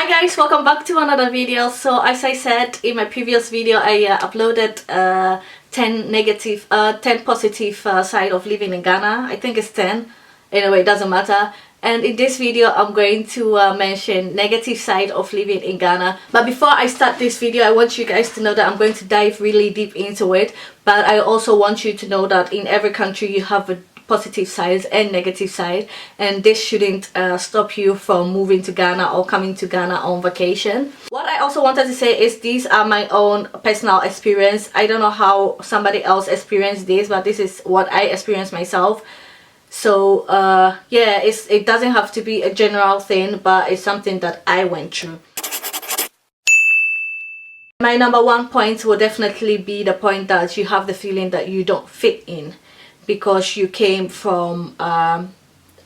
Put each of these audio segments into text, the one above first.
Hi guys, welcome back to another video. So as I said in my previous video, I uploaded 10 positive side of living in Ghana. I think it's 10. Anyway, it doesn't matter. And in this video, I'm going to mention negative side of living in Ghana. But before I start this video, I want you guys to know that I'm going to dive really deep into it. But I also want you to know that in every country you have a positive sides and negative side, and this shouldn't stop you from moving to Ghana or coming to Ghana on vacation. What I also wanted to say is these are my own personal experience. I don't know how somebody else experienced this, but this is what I experienced myself. So yeah, it doesn't have to be a general thing, but it's something that I went through. My number one point will definitely be the point that you have the feeling that you don't fit in because you came from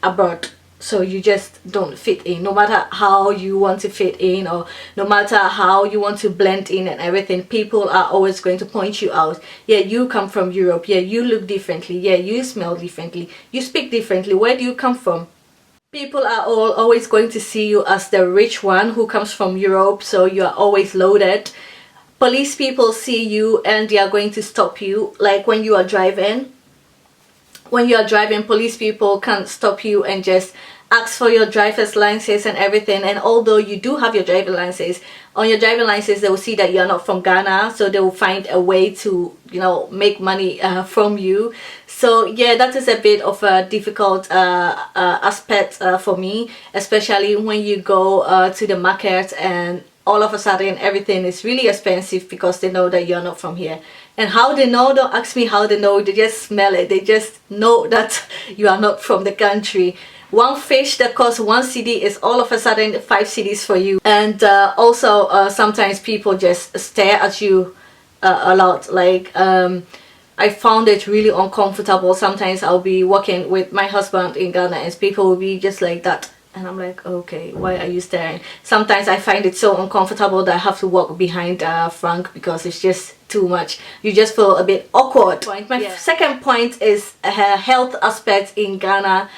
abroad, so you just don't fit in. No matter how you want to fit in, or no matter how you want to blend in and everything, people are always going to point you out. Yeah, you come from Europe. Yeah, you look differently. Yeah, you smell differently. You speak differently. Where do you come from? People are always going to see you as the rich one who comes from Europe, so you are always loaded. Police people see you and they are going to stop you, like when you are driving. When you are driving, police people can stop you and just ask for your driver's license and everything. And although you do have your driver's license, on your driving license they will see that you're not from Ghana, so they will find a way to, you know, make money from you. So yeah, that is a bit of a difficult aspect for me, especially when you go to the market and all of a sudden everything is really expensive because they know that you're not from here. And how they know, don't ask me how they know, they just smell it. They just know that you are not from the country. One fish that costs 1 cedi is all of a sudden 5 cedis for you. And also sometimes people just stare at you a lot. Like I found it really uncomfortable. Sometimes I'll be walking with my husband in Ghana and people will be just like that. And I'm like, okay, why are you staring? Sometimes I find it so uncomfortable that I have to walk behind Frank because it's just too much. You just feel a bit awkward. My second point is health aspect in Ghana.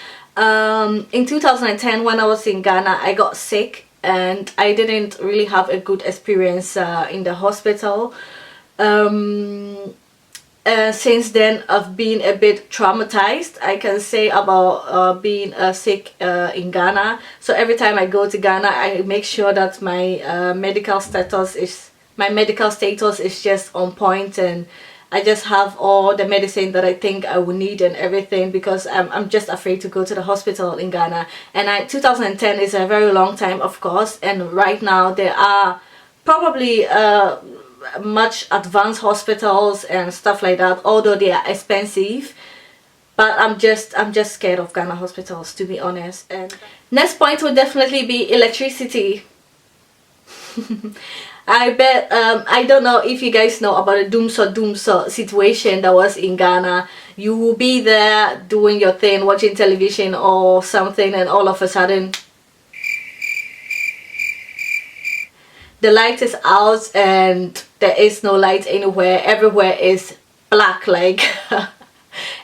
In 2010, when I was in Ghana, I got sick and I didn't really have a good experience in the hospital. Since then I've been a bit traumatized, I can say, about being sick in Ghana. So every time I go to Ghana, I make sure that my medical status is just on point, and I just have all the medicine that I think I will need and everything, because I'm just afraid to go to the hospital in Ghana. And 2010 is a very long time, of course, and right now there are probably much advanced hospitals and stuff like that, although they are expensive. But I'm just scared of Ghana hospitals, to be honest. And next point would definitely be electricity. I bet I don't know if you guys know about the doomso situation that was in Ghana. You will be there doing your thing, watching television or something, and all of a sudden the light is out and there is no light anywhere. Everywhere is black, like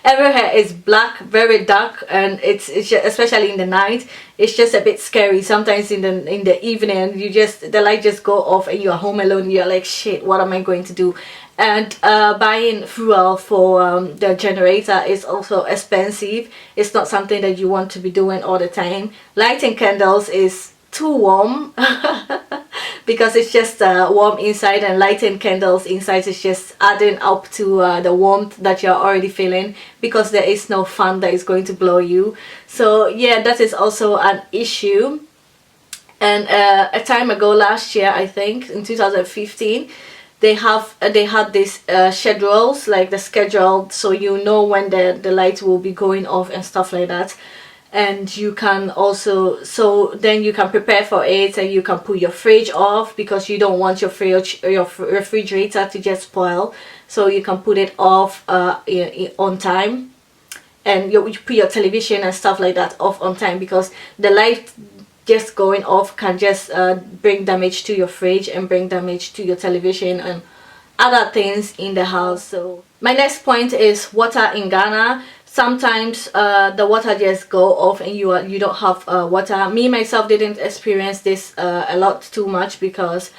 everywhere is black, very dark, and it's just, especially in the night, it's just a bit scary. Sometimes in the evening, the light just go off and you are home alone. You're like, shit, what am I going to do? And buying fuel for the generator is also expensive. It's not something that you want to be doing all the time. Lighting candles is too warm because it's just warm inside, and lighting candles inside is just adding up to the warmth that you're already feeling, because there is no fan that is going to blow you. So yeah, that is also an issue. And a time ago, last year, I think in 2015, they had these schedules, like the schedule, so you know when the light will be going off and stuff like that. And you can also, so then you can prepare for it, and you can put your fridge off because you don't want your refrigerator to just spoil, so you can put it off on time. And you put your television and stuff like that off on time, because the light just going off can just bring damage to your fridge and bring damage to your television and other things in the house. So my next point is water in Ghana. sometimes the water just go off and you don't have water. Me myself didn't experience this a lot too much because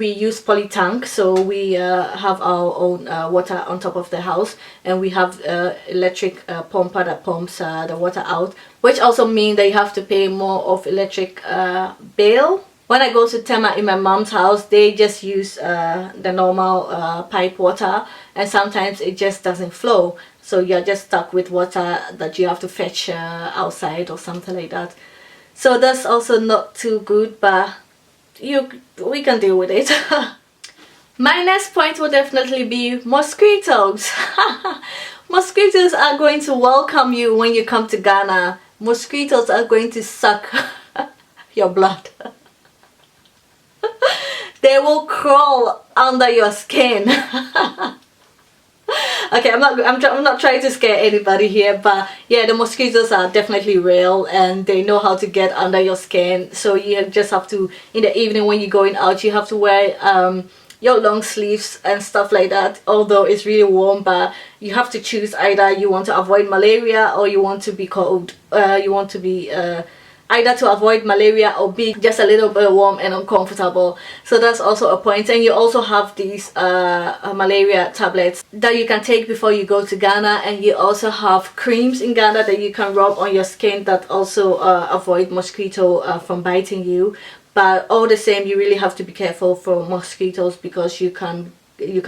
we use poly tank, so we have our own water on top of the house, and we have electric pumper that pumps the water out, which also means that you have to pay more of electric bill. When I go to Tema in my mom's house, they just use the normal pipe water, and sometimes it just doesn't flow, so you're just stuck with water that you have to fetch outside or something like that. So that's also not too good, but we can deal with it. My next point will definitely be mosquitoes. Mosquitoes are going to welcome you when you come to Ghana. Mosquitoes are going to suck your blood. They will crawl under your skin. Okay, I'm not trying to scare anybody here, but yeah, the mosquitoes are definitely real and they know how to get under your skin. So you just have to, in the evening when you're going out, you have to wear your long sleeves and stuff like that, although it's really warm. But you have to choose, either you want to avoid malaria or you want to be cold. You want to be either to avoid malaria or be just a little bit warm and uncomfortable. So that's also a point. And you also have these malaria tablets that you can take before you go to Ghana, and you also have creams in Ghana that you can rub on your skin that also avoid mosquito from biting you. But all the same, you really have to be careful for mosquitoes, because you can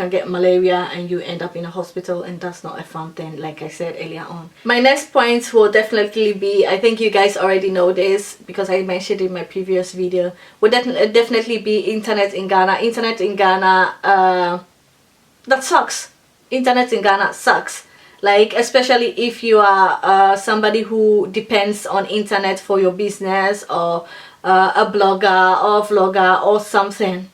get malaria and you end up in a hospital, and that's not a fun thing, like I said earlier on. My next point will definitely be, I think you guys already know this because I mentioned in my previous video, will definitely be internet in Ghana. Internet in Ghana, that sucks. Internet in Ghana sucks. Like, especially if you are somebody who depends on internet for your business, or a blogger or vlogger or something,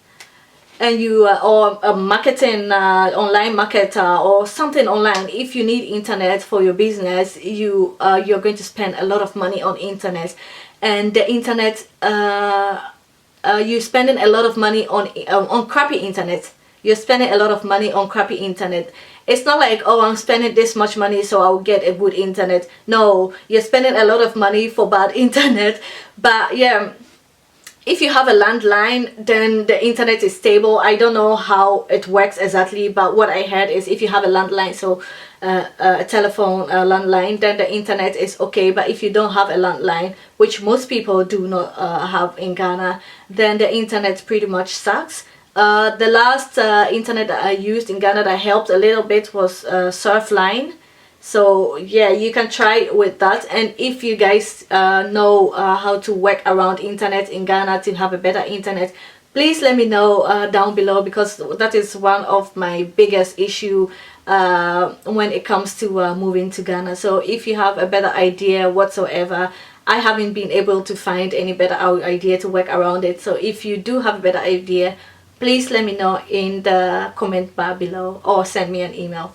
and you or a marketing online marketer or something online. If you need internet for your business, you're going to spend a lot of money on internet, and the internet you're spending a lot of money on crappy internet. You're spending a lot of money on crappy internet. It's not like, oh, I'm spending this much money so I'll get a good internet. No, you're spending a lot of money for bad internet. But yeah, if you have a landline, then the internet is stable. I don't know how it works exactly, but what I heard is if you have a landline, so a telephone landline, then the internet is okay. But if you don't have a landline, which most people do not have in Ghana, then the internet pretty much sucks. The last internet that I used in Ghana that helped a little bit was Surfline. So yeah, you can try with that. And if you guys know how to work around internet in Ghana to have a better internet, please let me know down below, because that is one of my biggest issue when it comes to moving to Ghana. So if you have a better idea whatsoever, I haven't been able to find any better idea to work around it. So if you do have a better idea, please let me know in the comment bar below, or send me an email.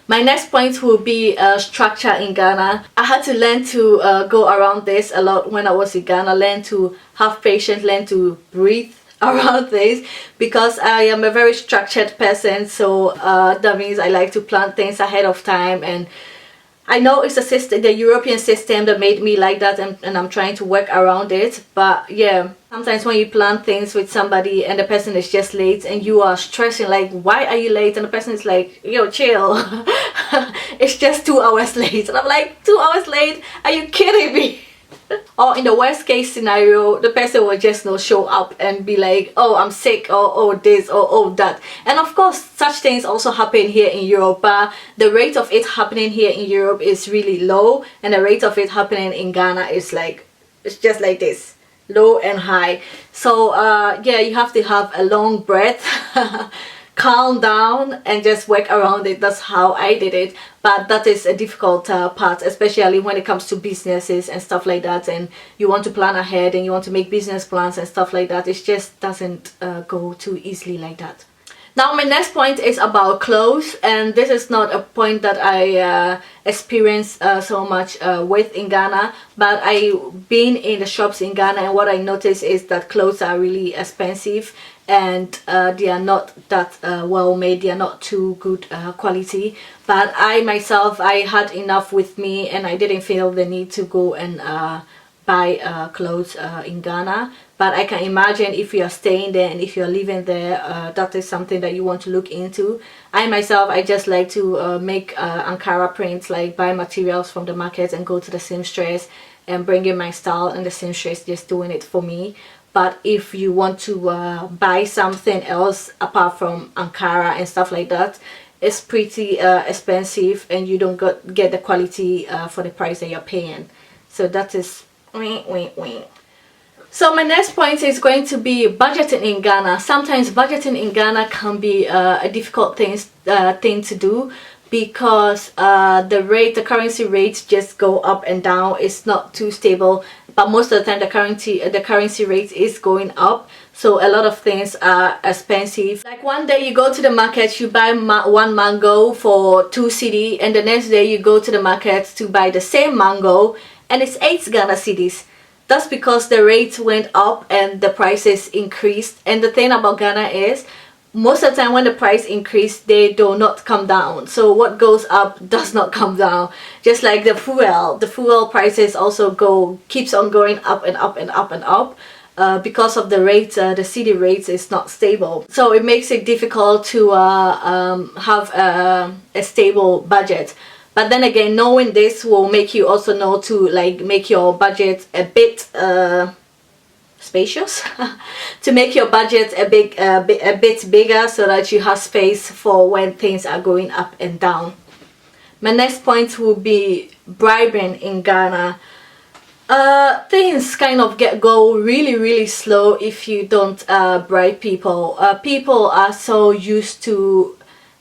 My next point will be structure in Ghana. I had to learn to go around this a lot when I was in Ghana. Learn to have patience, learn to breathe around this, because I am a very structured person. So that means I like to plan things ahead of time, and I know it's a system, the European system, that made me like that, and I'm trying to work around it. But yeah, sometimes when you plan things with somebody and the person is just late and you are stressing like, why are you late? And the person is like, yo, chill. It's just 2 hours late. And I'm like, 2 hours late? Are you kidding me? Or in the worst case scenario, the person will just not show up and be like, oh, I'm sick, or oh this, or oh that. And of course, such things also happen here in Europe, but the rate of it happening here in Europe is really low, and the rate of it happening in Ghana is like, it's just like this, low and high. So yeah, you have to have a long breath, calm down, and just work around it. That's how I did it. But that is a difficult part, especially when it comes to businesses and stuff like that, and you want to plan ahead and you want to make business plans and stuff like that. It just doesn't go too easily like that. Now my next point is about clothes, and this is not a point that I experienced so much with in Ghana, but I been in the shops in Ghana, and what I noticed is that clothes are really expensive, and they are not that well made. They are not too good quality, but I myself, I had enough with me, and I didn't feel the need to go and buy clothes in Ghana. But I can imagine if you are staying there and if you're living there, that is something that you want to look into. I myself, I just like to make Ankara prints, like buy materials from the market and go to the seamstress and bring in my style, and the seamstress just doing it for me. But if you want to buy something else apart from Ankara and stuff like that, it's pretty expensive, and you don't get the quality for the price that you're paying. So that is So my next point is going to be budgeting in Ghana. Sometimes budgeting in Ghana can be a difficult thing to do, because the currency rates just go up and down. It's not too stable, but most of the time the currency rate is going up. So a lot of things are expensive. Like one day you go to the market, you buy one mango for 2 cedi, and the next day you go to the market to buy the same mango and it's 8 Ghana cedis. That's because the rates went up and the prices increased. And the thing about Ghana is, most of the time when the price increase, they do not come down. So what goes up does not come down. Just like the fuel prices also keeps on going up and up and up and up. Because of the rates, the city rates is not stable. So it makes it difficult to have a stable budget. But then again, knowing this will make you also know to like make your budget a bit spacious, to make your budget a bit bigger, so that you have space for when things are going up and down. My next point will be bribing in Ghana. Things kind of go really slow if you don't bribe people. People are so used to,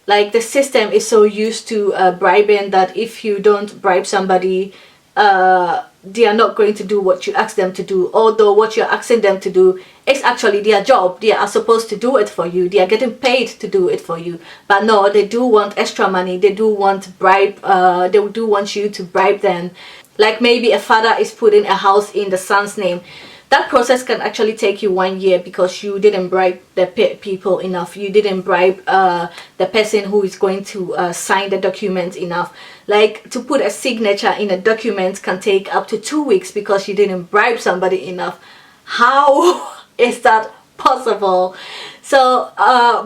like, the system is so used to bribing, that if you don't bribe somebody, they are not going to do what you ask them to do. Although what you're asking them to do is actually their job. They are supposed to do it for you. They are getting paid to do it for you. But no, they do want extra money. They do want they do want you to bribe them. Like maybe a father is putting a house in the son's name. That process can actually take you 1 year because you didn't bribe the people enough. You didn't bribe the person who is going to sign the document enough. Like, to put a signature in a document can take up to 2 weeks because you didn't bribe somebody enough. How is that possible? So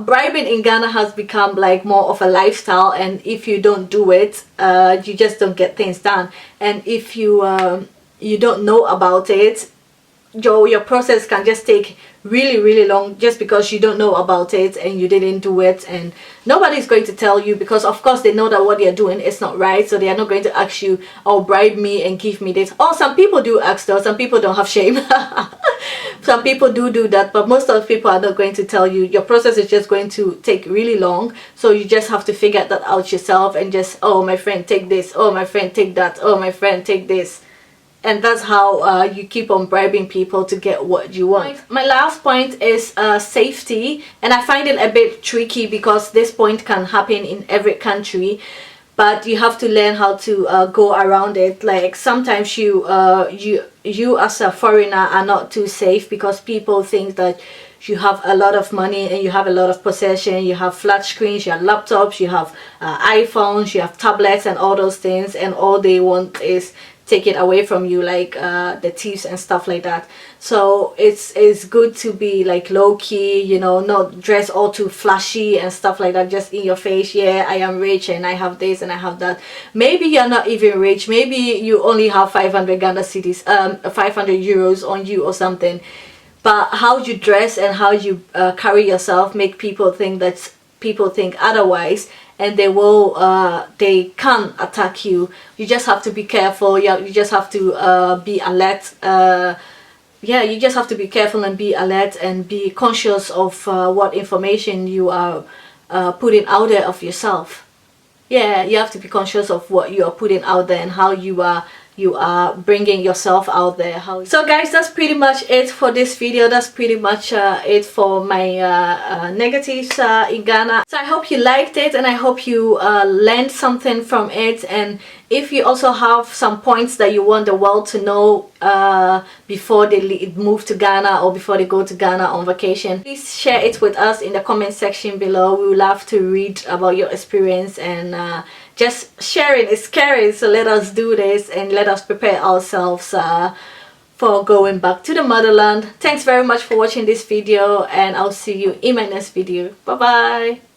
bribing in Ghana has become like more of a lifestyle, and if you don't do it, you just don't get things done. And if you you don't know about it, your process can just take really long, just because you don't know about it and you didn't do it, and nobody's going to tell you, because of course they know that what they're doing is not right. So they are not going to ask you, oh, bribe me and give me this. Or some people do ask, though. Some people don't have shame. Some people do that, but most of the people are not going to tell you. Your process is just going to take really long, so you just have to figure that out yourself, and just, oh, my friend, take this, oh, my friend, take that, oh, my friend, take this. And that's how you keep on bribing people to get what you want. My last point is safety, and I find it a bit tricky because this point can happen in every country, but you have to learn how to go around it. Like, sometimes you as a foreigner are not too safe because people think that you have a lot of money and you have a lot of possession. You have flat screens, you have laptops, you have iPhones, you have tablets and all those things, and all they want is take it away from you, like the thieves and stuff like that. So it's good to be like low-key, you know, not dress all too flashy and stuff like that, just in your face. Yeah, I am rich and I have this and I have that. Maybe you're not even rich. Maybe you only have 500 Ghana cedis, 500 euros on you or something. But how you dress and how you carry yourself make people think otherwise, and they can attack you. You just have to be careful. You just have to be alert. Yeah, you just have to be careful and be alert and be conscious of what information you are putting out there of yourself. Yeah, you have to be conscious of what you are putting out there and how you are you are bringing yourself out there. So guys, that's pretty much it for this video. That's pretty much it for my negatives in Ghana. So I hope you liked it, and I hope you learned something from it. And if you also have some points that you want the world to know before they move to Ghana or before they go to Ghana on vacation, please share it with us in the comment section below. We would love to read about your experience, and just sharing is caring. So let us do this and let us prepare ourselves for going back to the motherland. Thanks very much for watching this video, and I'll see you in my next video. Bye bye.